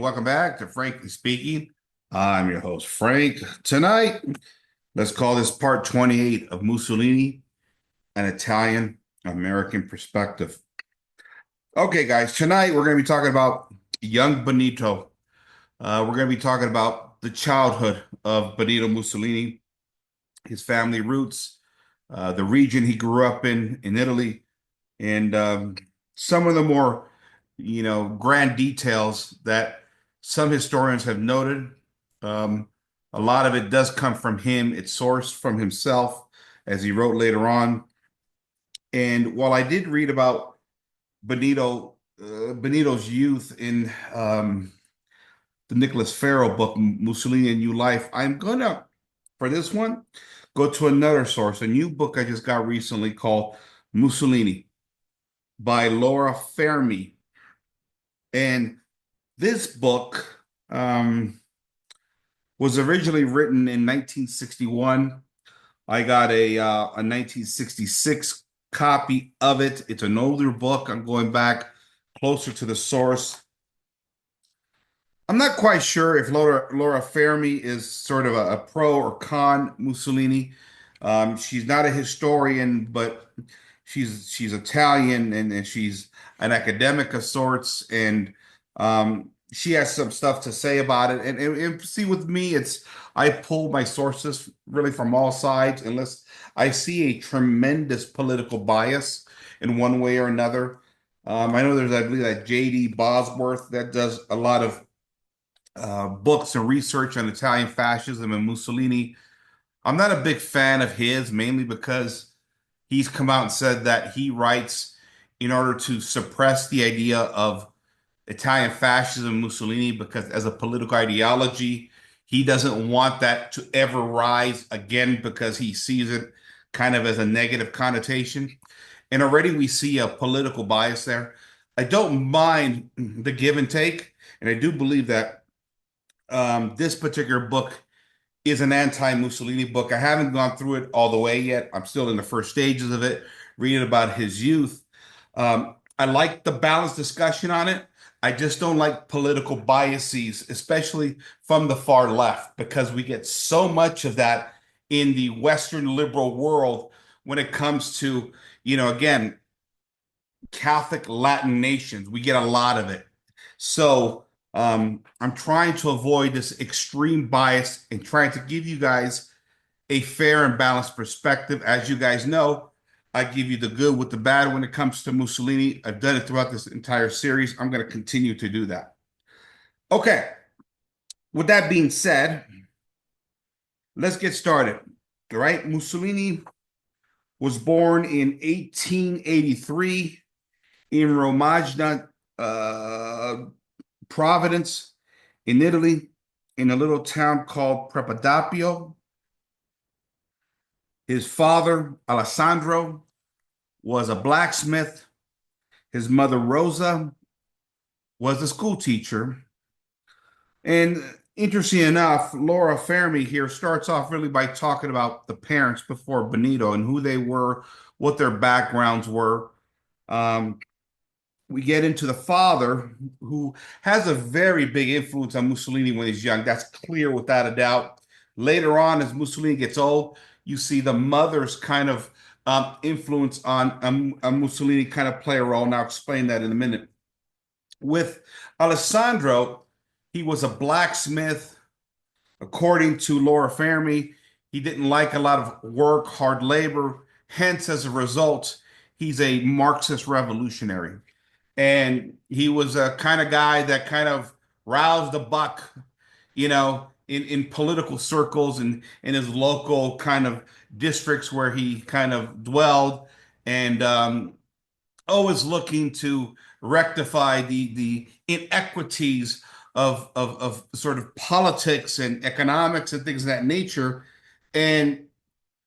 welcome back to Frankly Speaking. I'm your host, Frank. Tonight, let's call this part 28 of Mussolini, an Italian American perspective. Okay, guys, tonight we're going to be talking about young Benito. We're going to be talking about the childhood of Benito Mussolini, his family roots, the region he grew up in Italy, and some of the more, grand details that some historians have noted. Um, a lot of it does come from him. It's sourced from himself, as he wrote later on. And while I did read about Benito's youth in the Nicholas Farrell book, Mussolini: A New Life, I'm gonna, for this one, go to another source, a new book I just got recently called Mussolini by Laura Fermi. And this book was originally written in 1961. I got a 1966 copy of it. It's an older book. I'm going back closer to the source. I'm not quite sure if Laura Fermi is sort of a pro or con Mussolini. She's not a historian, but she's Italian and she's an academic of sorts, and she has some stuff to say about it. And see, with me, it's I pull my sources really from all sides, unless I see a tremendous political bias in one way or another. I know I believe that J.D. Bosworth that does a lot of books and research on Italian fascism and Mussolini. I'm not a big fan of his, mainly because he's come out and said that he writes in order to suppress the idea of Italian fascism, Mussolini, because as a political ideology, he doesn't want that to ever rise again because he sees it kind of as a negative connotation. And already we see a political bias there. I don't mind the give and take, and I do believe that this particular book is an anti-Mussolini book. I haven't gone through it all the way yet. I'm still in the first stages of it, reading about his youth. I like the balanced discussion on it. I just don't like political biases, especially from the far left, because we get so much of that in the Western liberal world when it comes to, again, Catholic Latin nations. We get a lot of it. So I'm trying to avoid this extreme bias and trying to give you guys a fair and balanced perspective. As you guys know, I give you the good with the bad when it comes to Mussolini. I've done it throughout this entire series. I'm going to continue to do that. Okay. With that being said, let's get started. All right. Mussolini was born in 1883 in Romagna, Providence, in Italy, in a little town called Prepadapio. His father, Alessandro, was a blacksmith. His mother, Rosa, was a school teacher. And interesting enough, Laura Fermi here starts off really by talking about the parents before Benito and who they were, what their backgrounds were. We get into the father, who has a very big influence on Mussolini when he's young. That's clear without a doubt. Later on, as Mussolini gets old, you see the mother's kind of influence on Mussolini kind of play a role. And I'll explain that in a minute. With Alessandro, he was a blacksmith. According to Laura Fermi, he didn't like a lot of work, hard labor. Hence, as a result, he's a Marxist revolutionary. And he was a kind of guy that kind of roused the buck, in political circles and in his local kind of districts where he kind of dwelled, and always looking to rectify the inequities of sort of politics and economics and things of that nature. And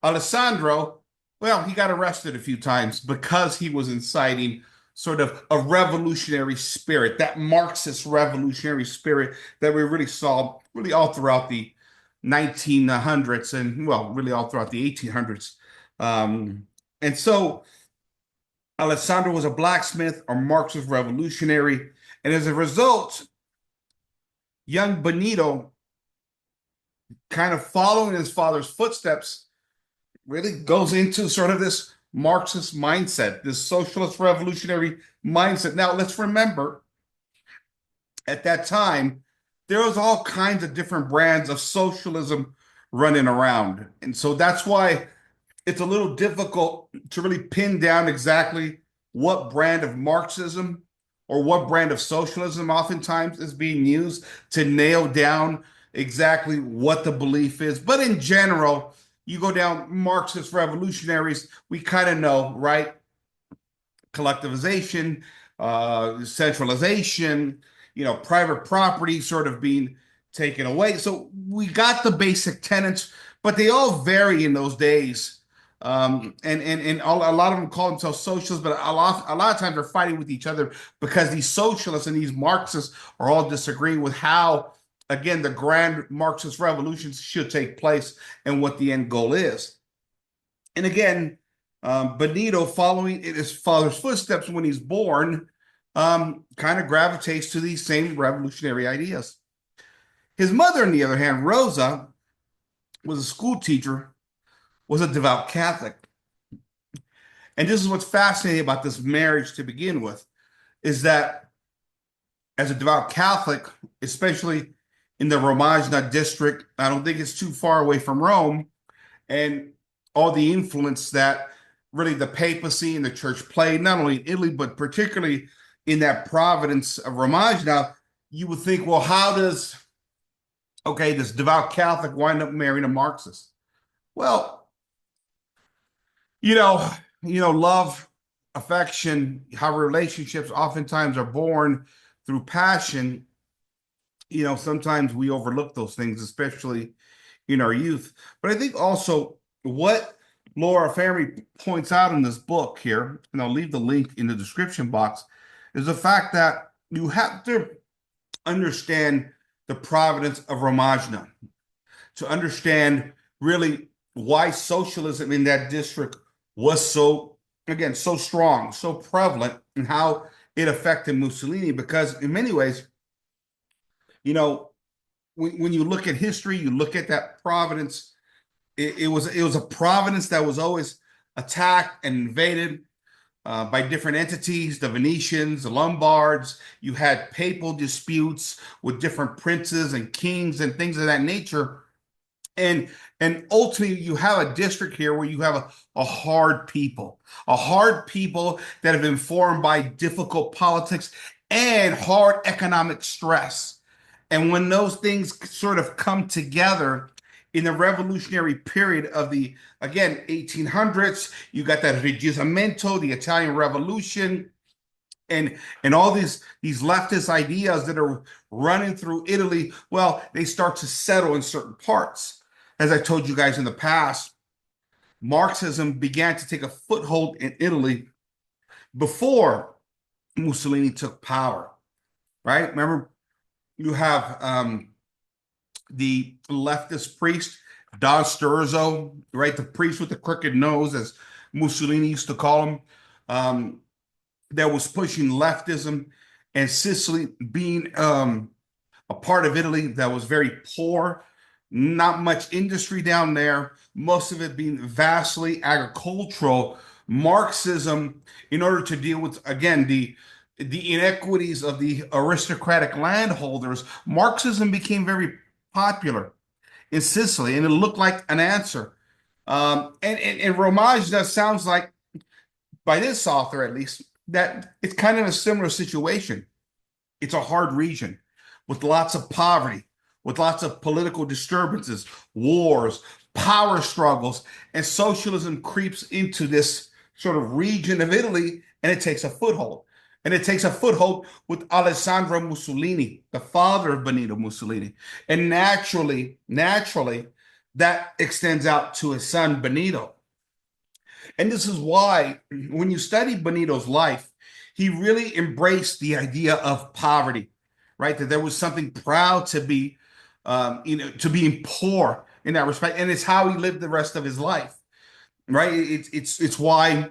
Alessandro, well, he got arrested a few times because he was inciting sort of a revolutionary spirit, that Marxist revolutionary spirit that we really saw really all throughout the 1900s and, well, really all throughout the 1800s. And so Alessandro was a blacksmith, a Marxist revolutionary, and as a result, young Benito, kind of following his father's footsteps, really goes into sort of this Marxist mindset, this socialist revolutionary mindset. Now, let's remember at that time, there was all kinds of different brands of socialism running around. And so that's why it's a little difficult to really pin down exactly what brand of Marxism or what brand of socialism oftentimes is being used to nail down exactly what the belief is. But in general, you go down Marxist revolutionaries, we kind of know, right? Collectivization, centralization, private property sort of being taken away. So we got the basic tenets, but they all vary in those days. And a lot of them call themselves socialists, but a lot of times they're fighting with each other because these socialists and these Marxists are all disagreeing with how, again, the grand Marxist revolutions should take place and what the end goal is. And again, Benito, following in his father's footsteps when he's born, kind of gravitates to these same revolutionary ideas. His mother, on the other hand, Rosa, was a school teacher, was a devout Catholic. And this is what's fascinating about this marriage to begin with, is that as a devout Catholic, especially in the Romagna district, I don't think it's too far away from Rome, and all the influence that really the papacy and the church played, not only in Italy, but particularly in that province of Romagna, you would think, well, how does, this devout Catholic wind up marrying a Marxist? Well, love, affection, how relationships oftentimes are born through passion. Sometimes we overlook those things, especially in our youth. But I think also what Laura Fermi points out in this book here, and I'll leave the link in the description box, is the fact that you have to understand the providence of Romagna to understand really why socialism in that district was so, again, so strong, so prevalent, and how it affected Mussolini. Because in many ways, when you look at history, you look at that providence, it was a province that was always attacked and invaded by different entities, the Venetians, the Lombards. You had papal disputes with different princes and kings and things of that nature. And ultimately, you have a district here where you have a hard people that have been formed by difficult politics and hard economic stress. And when those things sort of come together in the revolutionary period of the, again, 1800s, you got that Risorgimento, the Italian Revolution, and all these leftist ideas that are running through Italy. Well, they start to settle in certain parts. As I told you guys in the past, Marxism began to take a foothold in Italy before Mussolini took power, right? Remember, you have the leftist priest, Don Sturzo, right? The priest with the crooked nose, as Mussolini used to call him, that was pushing leftism, and Sicily being a part of Italy that was very poor, not much industry down there, most of it being vastly agricultural. Marxism, in order to deal with, again, the inequities of the aristocratic landholders, Marxism became very popular in Sicily, and it looked like an answer. And Romagna sounds like, by this author at least, that it's kind of a similar situation. It's a hard region with lots of poverty, with lots of political disturbances, wars, power struggles, and socialism creeps into this sort of region of Italy, and it takes a foothold. And it takes a foothold with Alessandro Mussolini, the father of Benito Mussolini. And naturally, that extends out to his son, Benito. And this is why, when you study Benito's life, he really embraced the idea of poverty, right? That there was something proud to be, to being poor in that respect. And it's how he lived the rest of his life, right? It's why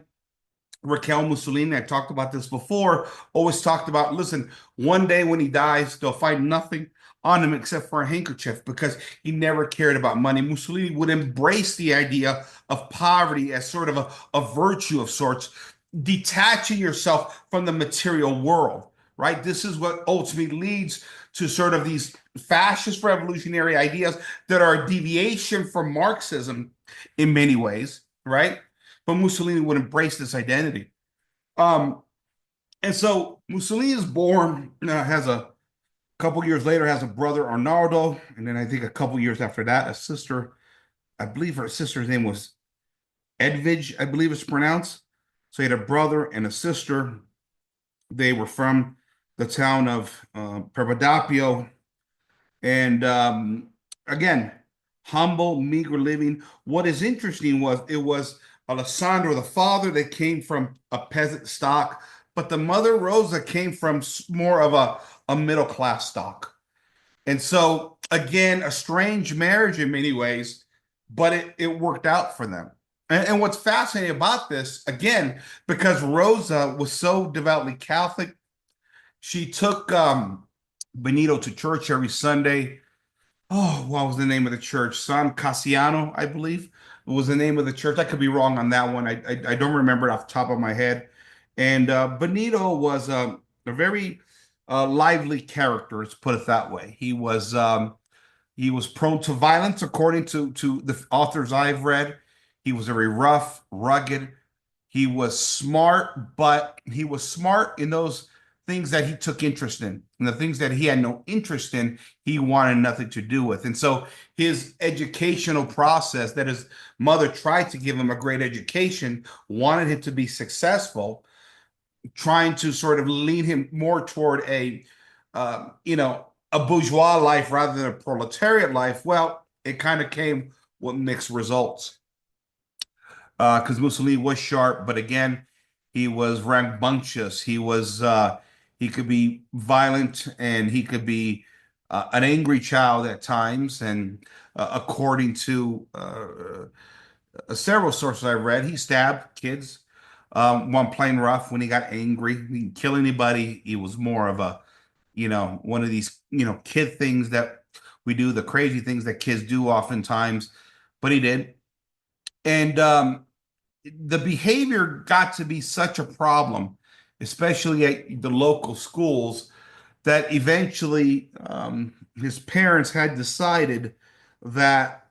Raquel Mussolini, I talked about this before, always talked about, listen, one day when he dies, they'll find nothing on him except for a handkerchief because he never cared about money. Mussolini would embrace the idea of poverty as sort of a virtue of sorts, detaching yourself from the material world, right? This is what ultimately leads to sort of these fascist revolutionary ideas that are a deviation from Marxism in many ways, right? But Mussolini would embrace this identity. Um, and so Mussolini is born, has a couple years later, has a brother, Arnaldo. And then I think a couple years after that, a sister. I believe her sister's name was Edvige, I believe it's pronounced. So he had a brother and a sister. They were from the town of Pervadapio. And again, humble, meager living. What is interesting was it was Alessandro, the father, that came from a peasant stock, but the mother, Rosa, came from more of a middle class stock. And so, again, a strange marriage in many ways, but it worked out for them. And what's fascinating about this, again, because Rosa was so devoutly Catholic, she took Benito to church every Sunday. Oh, what was the name of the church? San Cassiano, I believe, was the name of the church. I could be wrong on that one. I don't remember it off the top of my head. And Benito was a very lively character, let's put it that way. He was prone to violence, according to the authors I've read. He was very rough, rugged. He was smart, but he was smart in those things that he took interest in. And the things that he had no interest in, he wanted nothing to do with. And so his educational process, that his mother tried to give him a great education, wanted him to be successful, trying to sort of lead him more toward a bourgeois life rather than a proletariat life. Well, it kind of came with mixed results because Mussolini was sharp, but again, he was rambunctious. He could be violent, and he could be an angry child at times. And according to several sources I read, he stabbed kids. One plain rough when he got angry. He didn't kill anybody. He was more of one of these, kid things that we do, the crazy things that kids do oftentimes, but he did. And the behavior got to be such a problem, especially at the local schools, that eventually his parents had decided that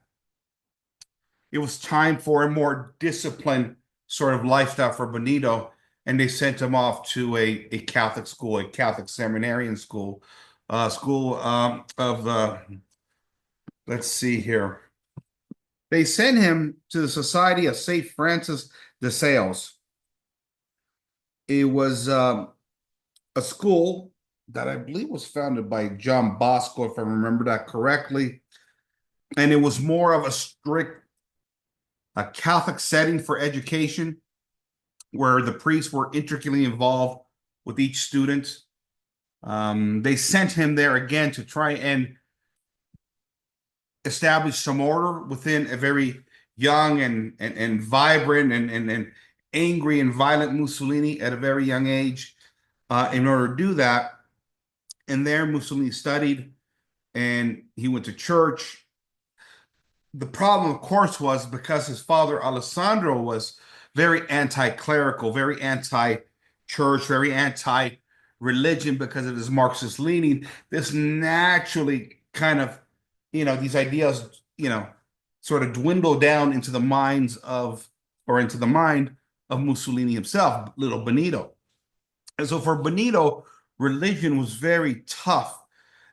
it was time for a more disciplined sort of lifestyle for Benito, and they sent him off to a Catholic school, a Catholic seminarian school, school of let's see here. They sent him to the Society of Saint Francis de Sales. It was a school that I believe was founded by John Bosco, if I remember that correctly, and it was more of a strict a Catholic setting for education where the priests were intricately involved with each student. They sent him there again to try and establish some order within a very young and vibrant and angry and violent Mussolini at a very young age. In order to do that, and there Mussolini studied and he went to church. The problem, of course, was because his father Alessandro was very anti-clerical, very anti-church, very anti-religion because of his Marxist leaning. This naturally kind of, these ideas, sort of dwindle down into the minds of, or into the mind of Mussolini himself, little Benito. And so for Benito, religion was very tough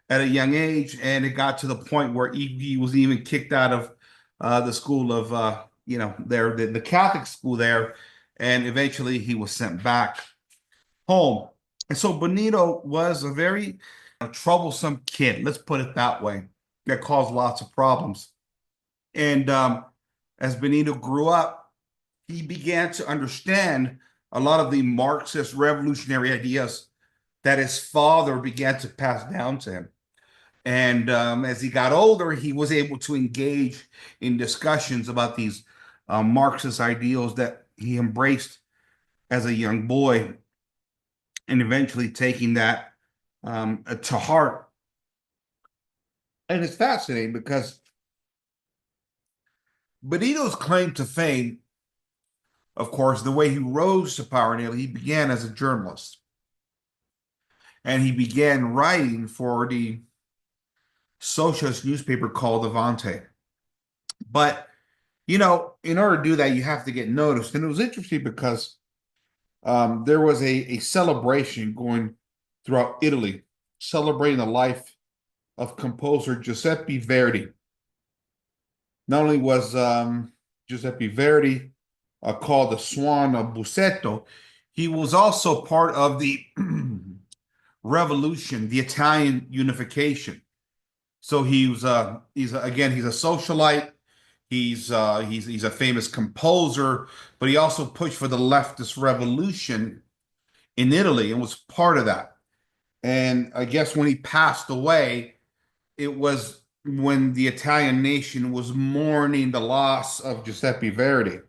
at a young age, and it got to the point where he was even kicked out of the school of the Catholic school there, and eventually he was sent back home. And so Benito was a very troublesome kid, let's put it that way, that caused lots of problems. And as Benito grew up, he began to understand a lot of the Marxist revolutionary ideas that his father began to pass down to him. And as he got older, he was able to engage in discussions about these Marxist ideals that he embraced as a young boy, and eventually taking that to heart. And it's fascinating because Benito's claim to fame, of course, the way he rose to power in Italy, he began as a journalist and he began writing for the socialist newspaper called Avante. But, in order to do that, you have to get noticed. And it was interesting because there was a celebration going throughout Italy, celebrating the life of composer Giuseppe Verdi. Not only was Giuseppe Verdi called the Swan of Busseto, he was also part of the revolution, the Italian unification. So he's a socialite. He's a famous composer, but he also pushed for the leftist revolution in Italy and was part of that. And I guess when he passed away, it was when the Italian nation was mourning the loss of Giuseppe Verdi.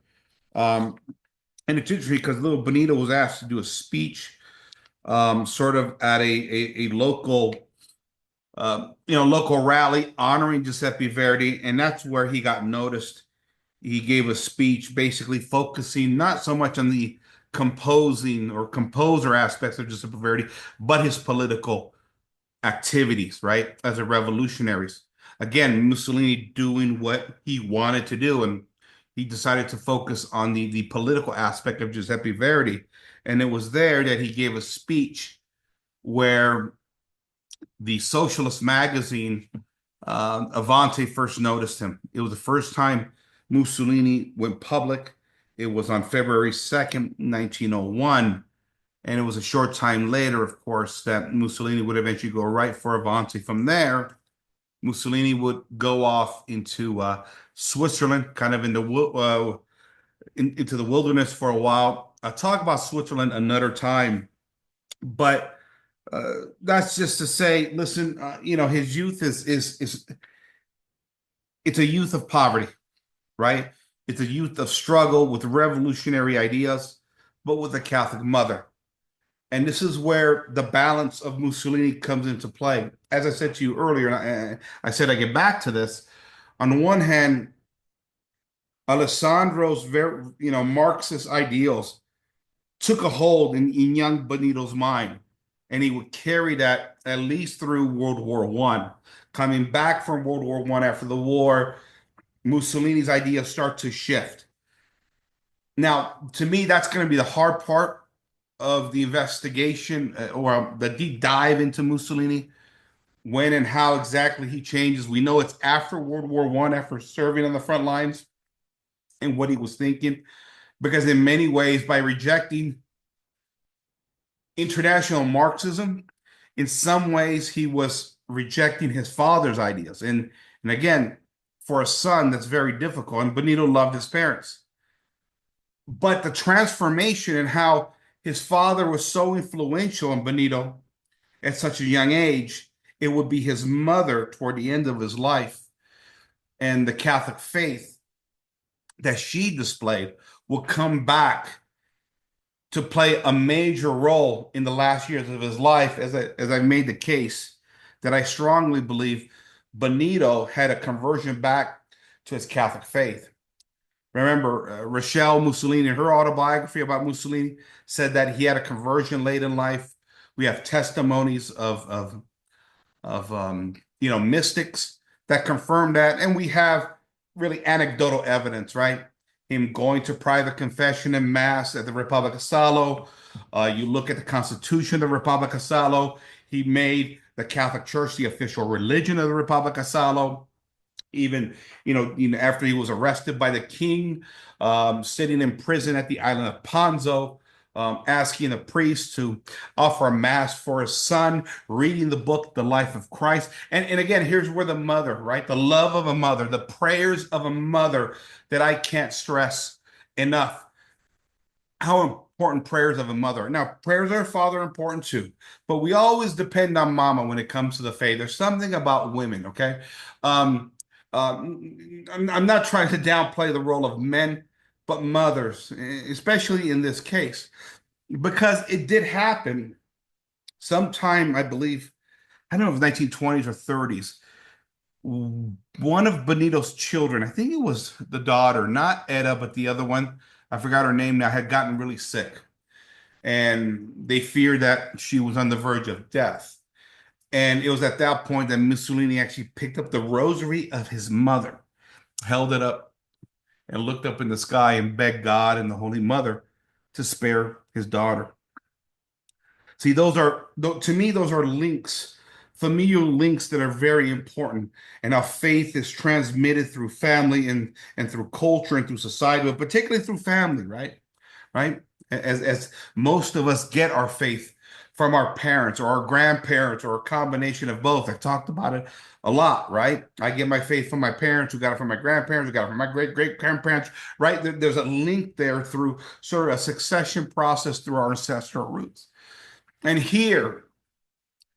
Um, and it's interesting because little Benito was asked to do a speech, sort of at a local, local rally honoring Giuseppe Verdi, and that's where he got noticed. He gave a speech basically focusing not so much on the composing or composer aspects of Giuseppe Verdi, but his political activities, right? As a revolutionaries. Again, Mussolini doing what he wanted to do, and he decided to focus on the political aspect of Giuseppe Verdi. And it was there that he gave a speech where the socialist magazine Avanti first noticed him. It was the first time Mussolini went public. It was on February 2nd, 1901. And it was a short time later, of course, that Mussolini would eventually go right for Avanti. From there, Mussolini would go off into Switzerland, kind of into the wilderness for a while. I'll talk about Switzerland another time, but that's just to say, listen, his youth is it's a youth of poverty, right? It's a youth of struggle with revolutionary ideas, but with a Catholic mother. And this is where the balance of Mussolini comes into play. As I said to you earlier, and I said I get back to this. On the one hand, Alessandro's very, Marxist ideals took a hold in young Benito's mind, and he would carry that at least through World War One. Coming back from World War One after the war, Mussolini's ideas start to shift. Now, to me, that's going to be the hard part of the investigation or the deep dive into Mussolini, when and how exactly he changes. We know it's after World War One, after serving on the front lines, and what he was thinking, because in many ways, by rejecting international Marxism, in some ways he was rejecting his father's ideas. And again, for a son, that's very difficult. And Benito loved his parents. But the transformation and how his father was so influential on Benito at such a young age, it would be his mother toward the end of his life and the Catholic faith that she displayed will come back to play a major role in the last years of his life, as I made the case that I strongly believe Benito had a conversion back to his Catholic faith. Remember, Rochelle Mussolini, in her autobiography about Mussolini, said that he had a conversion late in life. We have testimonies of mystics that confirm that, and we have really anecdotal evidence, right? Him going to private confession and mass at the Repubblica Salo. You look at the Constitution of the Repubblica Salo. He made the Catholic Church the official religion of the Repubblica Salo. Even, after he was arrested by the king, sitting in prison at the island of Ponzo, asking a priest to offer a mass for his son, reading the book, The Life of Christ. And again, here's where the mother, right? The love of a mother, the prayers of a mother that I can't stress enough. How important prayers of a mother. Now, prayers of a father are important too, but we always depend on mama when it comes to the faith. There's something about women, okay? Um, I'm not trying to downplay the role of men, but mothers, especially in this case, because it did happen sometime, I believe, I don't know if 1920s or 30s. one of Benito's children, I think it was the daughter, not Etta, but the other one, I forgot her name now, had gotten really sick. And they feared that she was on the verge of death. And it was at that point that Mussolini actually picked up the rosary of his mother, held it up, and looked up in the sky and begged God and the Holy Mother to spare his daughter. See, to me, those are links, familial links that are very important, and how faith is transmitted through family and through culture and through society, but particularly through family, right? Right? As most of us get our faith from our parents or our grandparents or a combination of both. I talked about it a lot, right? I get my faith from my parents, who got it from my grandparents, who got it from my great grandparents, right? There's a link there through sort of a succession process through our ancestral roots. And here,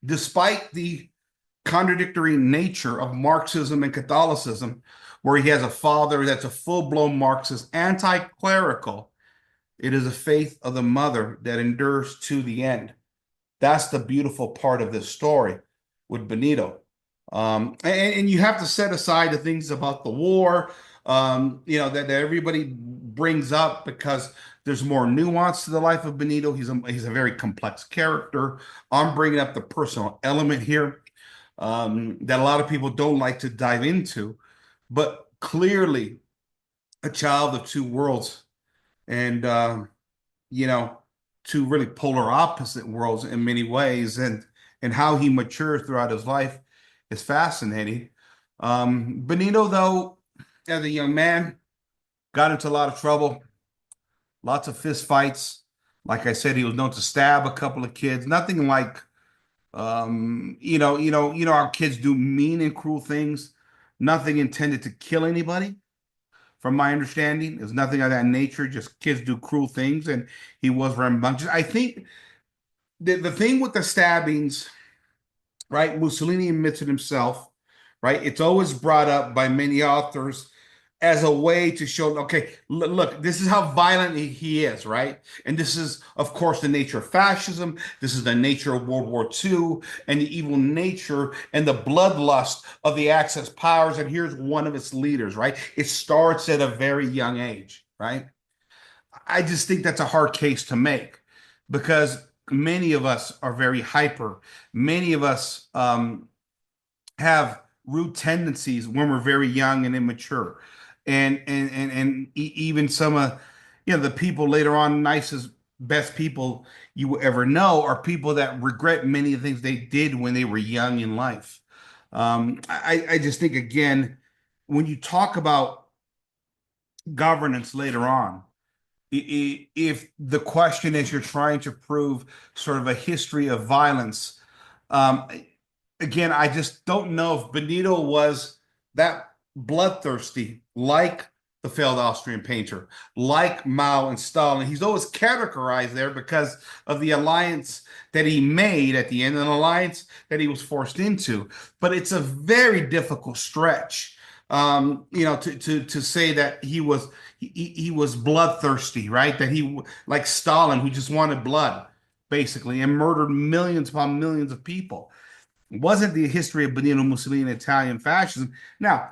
despite the contradictory nature of Marxism and Catholicism, where he has a father that's a full-blown Marxist, anti-clerical, it is a faith of the mother that endures to the end. That's the beautiful part of this story with Benito. And you have to set aside the things about the war, that everybody brings up, because there's more nuance to the life of Benito. He's a very complex character. I'm bringing up the personal element here, that a lot of people don't like to dive into, but clearly a child of two worlds, and you know, two really polar opposite worlds in many ways, and how he matures throughout his life is fascinating. Benito, though, as a young man, got into a lot of trouble, lots of fist fights. Like I said, he was known to stab a couple of kids. Nothing like, our kids do mean and cruel things. Nothing intended to kill anybody, from my understanding. There's nothing of that nature. Just kids do cruel things, and he was rambunctious. I think the thing with the stabbings, right? Mussolini admits it himself, right? It's always brought up by many authors as a way to show, okay, look, this is how violent he is, right? And this is, of course, the nature of fascism. This is the nature of World War II and the evil nature and the bloodlust of the Axis powers. And here's one of its leaders, right? It starts at a very young age, right? I just think that's a hard case to make, because many of us are very hyper. Many of us have rude tendencies when we're very young and immature, and even some of the people later on, nicest, best people you will ever know, are people that regret many of the things they did when they were young in life. I just think, again, when you talk about governance later on, if the question is you're trying to prove sort of a history of violence, um, again, I just don't know if Benito was that bloodthirsty, like the failed Austrian painter, like Mao and Stalin. He's always categorized there because of the alliance that he made at the end, an alliance that he was forced into. But it's a very difficult stretch, to say that he was bloodthirsty, right? That he, like Stalin, who just wanted blood, basically, and murdered millions upon millions of people. It wasn't the history of Benito Mussolini and Italian fascism. Now,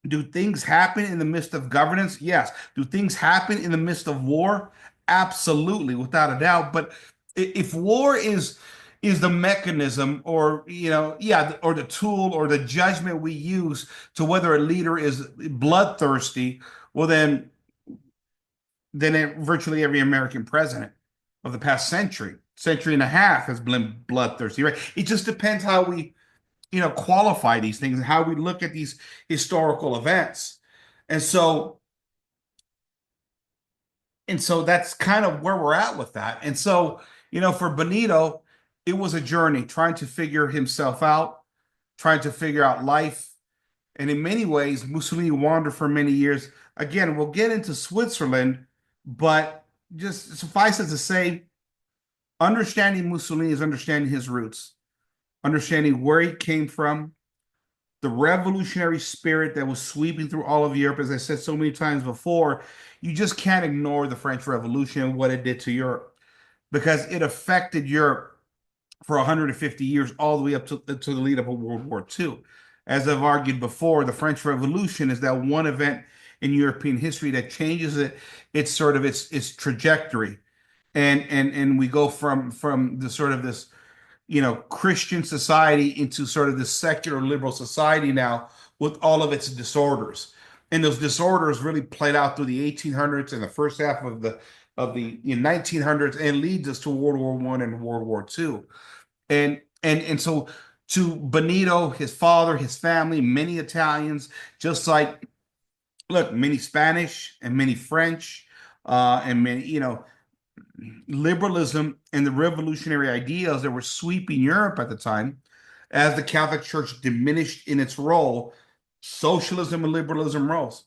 do things happen in the midst of governance? Yes. Do things happen in the midst of war? Absolutely, without a doubt. But if war is the mechanism, or or the tool or the judgment we use to whether a leader is bloodthirsty, well, then virtually every American president of the past century and a half has been bloodthirsty, right? It just depends how we, qualify these things and how we look at these historical events. And so, that's kind of where we're at with that. And so, for Benito, it was a journey trying to figure himself out, trying to figure out life. And in many ways, Mussolini wandered for many years. Again, we'll get into Switzerland, but just suffice it to say, understanding Mussolini is understanding his roots, understanding where he came from, the revolutionary spirit that was sweeping through all of Europe. As I said so many times before, you just can't ignore the French Revolution and what it did to Europe, because it affected Europe for 150 years, all the way up to the lead up of World War II. as I've argued before, the French Revolution is that one event in European history that changes its sort of its trajectory, and we go from the sort of this Christian society into sort of this secular liberal society now with all of its disorders. And those disorders really played out through the 1800s and the first half of the 1900s and leads us to World War I and World War II. And so to Benito, his father, his family, many Italians, just like look, many Spanish and many French, and many, liberalism and the revolutionary ideas that were sweeping Europe at the time, as the Catholic Church diminished in its role, socialism and liberalism rose,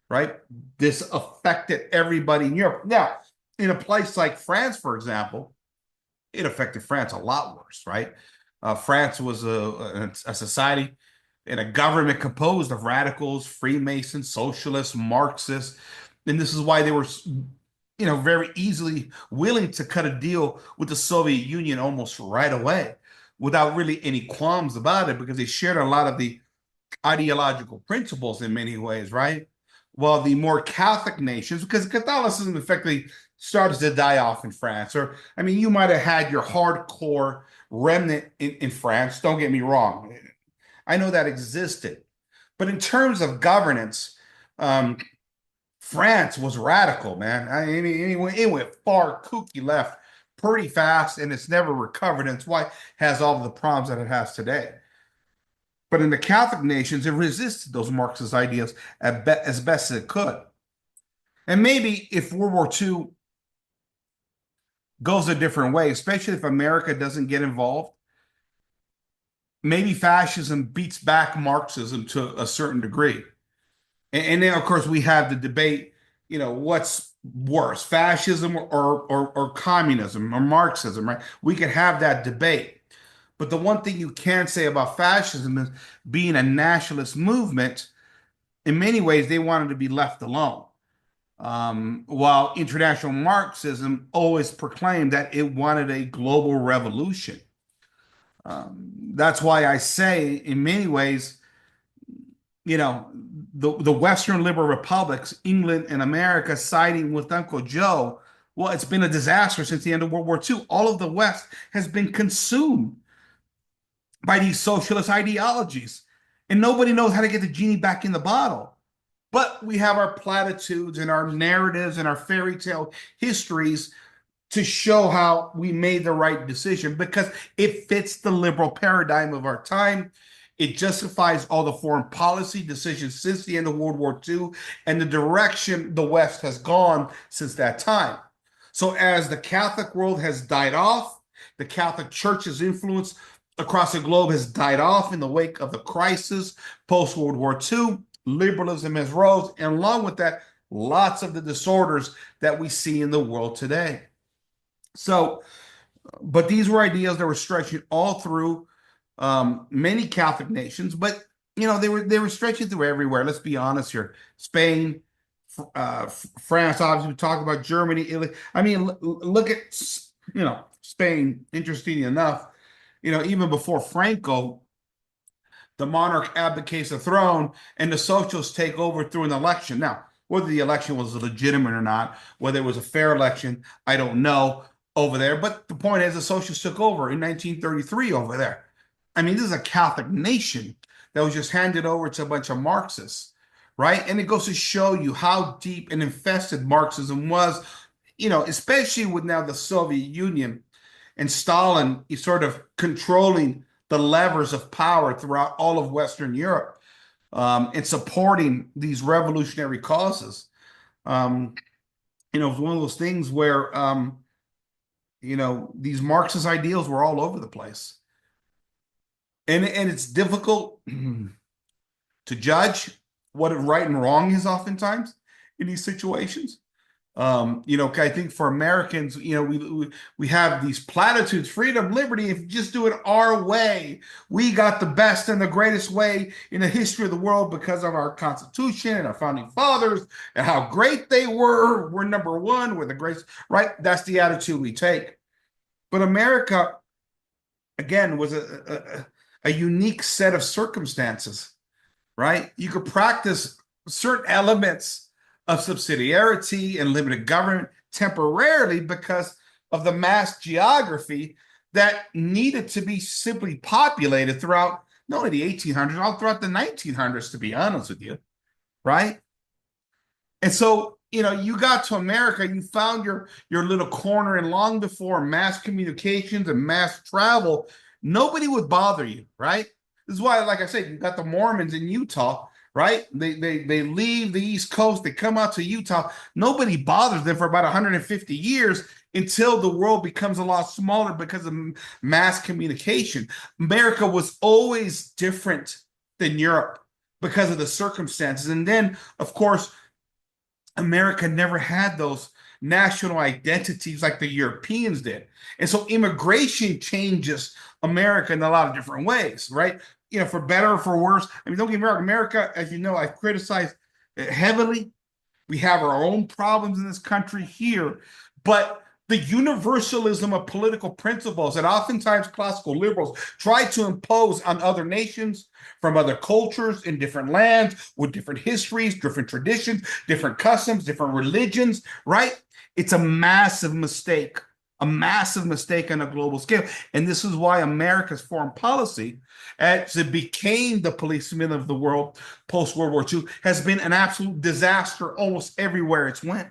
right? This affected everybody in Europe. Now, in a place like France, for example, it affected France a lot worse, right? France was a society and a government composed of radicals, Freemasons, socialists, Marxists, and this is why they were very easily willing to cut a deal with the Soviet Union almost right away without really any qualms about it because they shared a lot of the ideological principles in many ways, right? While the more Catholic nations, because Catholicism effectively started to die off in France, or I mean, you might have had your hardcore remnant in France, don't get me wrong. I know that existed. But in terms of governance, France was radical, man. I mean, it went far kooky left pretty fast, and it's never recovered. And it's why it has all of the problems that it has today. But in the Catholic nations, it resisted those Marxist ideas as best as it could. And maybe if World War II goes a different way, especially if America doesn't get involved, maybe fascism beats back Marxism to a certain degree. And then, of course, we have the debate, what's worse, fascism or communism or Marxism, right? We could have that debate. But the one thing you can say about fascism is being a nationalist movement, in many ways, they wanted to be left alone. While international Marxism always proclaimed that it wanted a global revolution. That's why I say, in many ways, the Western liberal republics, England and America, siding with Uncle Joe. Well, it's been a disaster since the end of World War II. All of the West has been consumed by these socialist ideologies, and nobody knows how to get the genie back in the bottle. But we have our platitudes and our narratives and our fairy tale histories to show how we made the right decision because it fits the liberal paradigm of our time. It justifies all the foreign policy decisions since the end of World War II and the direction the West has gone since that time. So as the Catholic world has died off, the Catholic Church's influence across the globe has died off in the wake of the crisis post-World War II, liberalism has rose, and along with that, lots of the disorders that we see in the world today. So, but these were ideas that were stretching all through many Catholic nations, but they were stretching through everywhere. Let's be honest here. Spain, France, obviously we talk about Germany, Italy. I mean, look at Spain. Interesting enough, even before Franco, the monarch abdicates the throne and the socialists take over through an election. Now, whether the election was legitimate or not, whether it was a fair election, I don't know over there. But the point is, the socialists took over in 1933 over there. I mean, this is a Catholic nation that was just handed over to a bunch of Marxists, right? And it goes to show you how deep and infested Marxism was, especially with now the Soviet Union and Stalin is sort of controlling the levers of power throughout all of Western Europe, and supporting these revolutionary causes. It was one of those things where, these Marxist ideals were all over the place. And it's difficult to judge what right and wrong is oftentimes in these situations. I think for Americans, we have these platitudes, freedom, liberty. If you just do it our way, we got the best and the greatest way in the history of the world because of our Constitution and our founding fathers and how great they were. We're number one. We're the greatest, right? That's the attitude we take. But America, again, was a unique set of circumstances, right? You could practice certain elements of subsidiarity and limited government temporarily because of the mass geography that needed to be simply populated throughout not only the 1800s, all throughout the 1900s, to be honest with you, right? And so, you got to America, you found your little corner, and long before mass communications and mass travel, nobody would bother you, right? This is why, like I said, you got the Mormons in Utah, right? They leave the East Coast, they come out to Utah. Nobody bothers them for about 150 years until the world becomes a lot smaller because of mass communication. America was always different than Europe because of the circumstances. And then, of course, America never had those national identities like the Europeans did. And so immigration changes America in a lot of different ways, right? For better or for worse. I mean, don't get me wrong, America, as you know, I've criticized it heavily. We have our own problems in this country here, but the universalism of political principles that oftentimes classical liberals try to impose on other nations from other cultures in different lands with different histories, different traditions, different customs, different religions, right? It's a massive mistake on a global scale. And this is why America's foreign policy, as it became the policeman of the world post World War II, has been an absolute disaster almost everywhere it's went,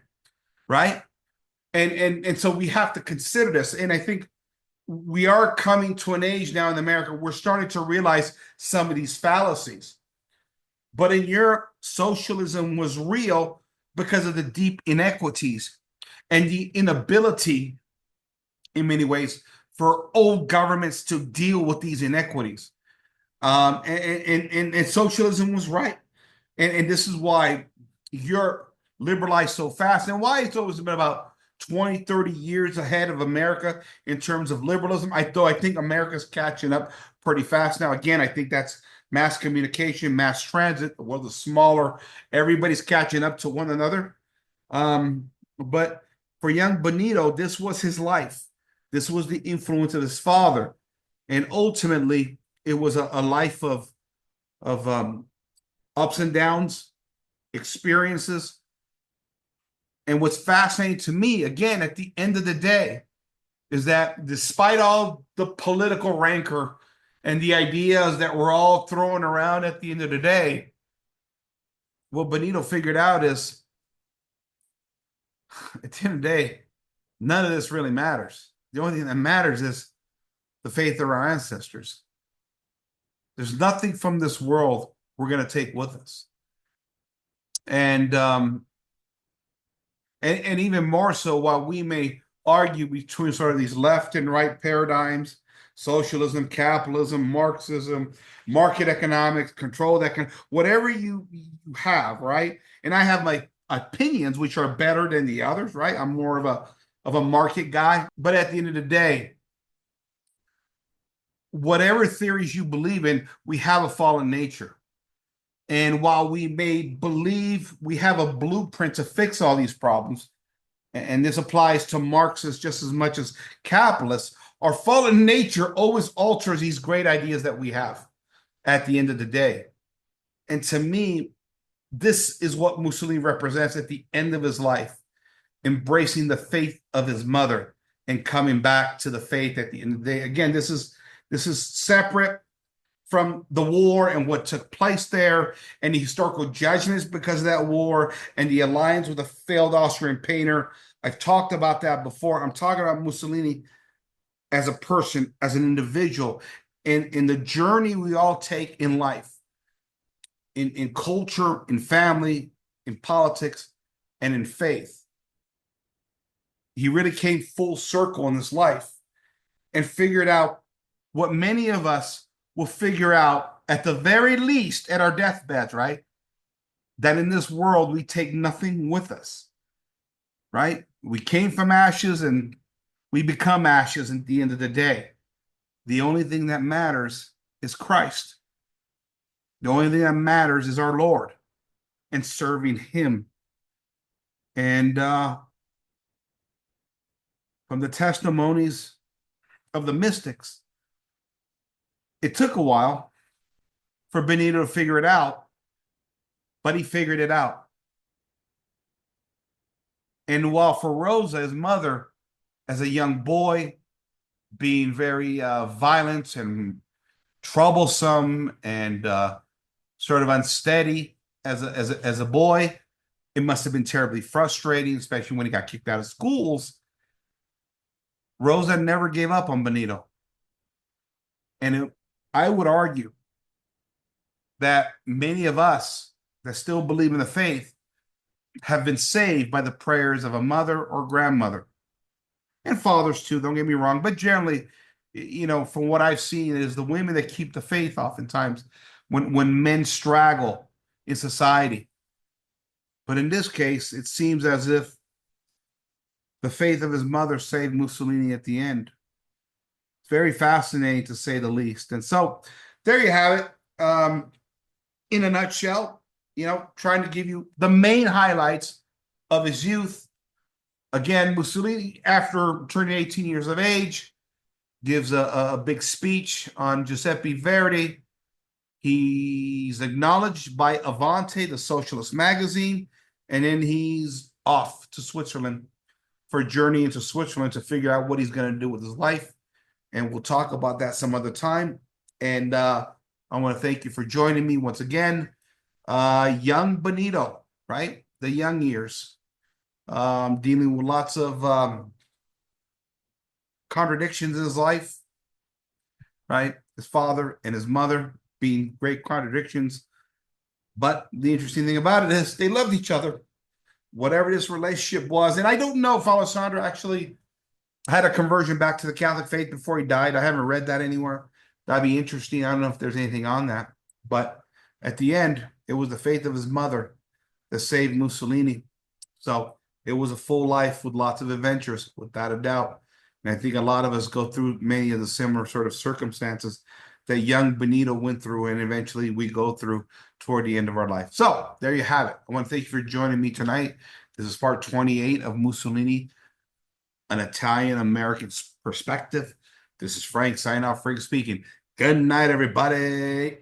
right? And so we have to consider this. And I think we are coming to an age now in America, we're starting to realize some of these fallacies. But in Europe, socialism was real because of the deep inequities and the inability, in many ways, for old governments to deal with these inequities. And socialism was right. And this is why Europe liberalized so fast and why it's always been about 20, 30 years ahead of America in terms of liberalism. Though I think America's catching up pretty fast now. Again, I think that's mass communication, mass transit. The world is smaller. Everybody's catching up to one another. But for young Benito, this was his life. This was the influence of his father. And ultimately, it was a life of ups and downs, experiences. And what's fascinating to me, again, at the end of the day, is that despite all the political rancor and the ideas that we're all throwing around at the end of the day, what Benito figured out is at the end of the day, none of this really matters. The only thing that matters is the faith of our ancestors. There's nothing from this world we're going to take with us. And even more so, while we may argue between sort of these left and right paradigms, socialism, capitalism, Marxism, market economics, controlled economics, whatever you have, right? And I have my opinions, which are better than the others, right? I'm more of a market guy. But at the end of the day, whatever theories you believe in, we have a fallen nature. And while we may believe we have a blueprint to fix all these problems, and this applies to Marxists just as much as capitalists, our fallen nature always alters these great ideas that we have at the end of the day. And to me, this is what Mussolini represents at the end of his life, embracing the faith of his mother and coming back to the faith at the end of the day. Again, this is separate from the war and what took place there and the historical judgments because of that war and the alliance with a failed Austrian painter. I've talked about that before. I'm talking about Mussolini as a person, as an individual, in the journey we all take in life, in culture, in family, in politics, and in faith. He really came full circle in this life and figured out what many of us will figure out at the very least at our deathbeds, right? That in this world, we take nothing with us, right? We came from ashes and we become ashes at the end of the day. The only thing that matters is Christ. The only thing that matters is our Lord and serving him. And from the testimonies of the mystics, It took a while for Benito to figure it out, but he figured it out. And while for Rosa, his mother, as a young boy, being very violent and troublesome and sort of unsteady as a boy, it must have been terribly frustrating, especially when he got kicked out of schools. Rosa never gave up on Benito. I would argue that many of us that still believe in the faith have been saved by the prayers of a mother or grandmother, and fathers too, don't get me wrong. But generally, from what I've seen, it is the women that keep the faith oftentimes when men straggle in society. But in this case, it seems as if the faith of his mother saved Mussolini at the end. It's very fascinating, to say the least. And so there you have it. In a nutshell, trying to give you the main highlights of his youth. Again, Mussolini, after turning 18 years of age, gives a big speech on Giuseppe Verdi. He's acknowledged by Avante, the socialist magazine, and then he's off to Switzerland for a journey into Switzerland to figure out what he's going to do with his life. And we'll talk about that some other time. And I want to thank you for joining me once again. Young Benito, right? The young years. Dealing with lots of contradictions in his life, right? His father and his mother being great contradictions. But the interesting thing about it is they loved each other, whatever this relationship was. And I don't know if Alessandro actually had a conversion back to the Catholic faith before he died. I haven't read that anywhere. That'd be interesting. I don't know if there's anything on that. But at the end, it was the faith of his mother that saved Mussolini. So it was a full life with lots of adventures, without a doubt. And I think a lot of us go through many of the similar sort of circumstances that young Benito went through, and eventually we go through toward the end of our life. So there you have it. I want to thank you for joining me tonight. This is part 28 of Mussolini, an Italian-American perspective. This is Frank, signing off, Frank speaking. Good night, everybody.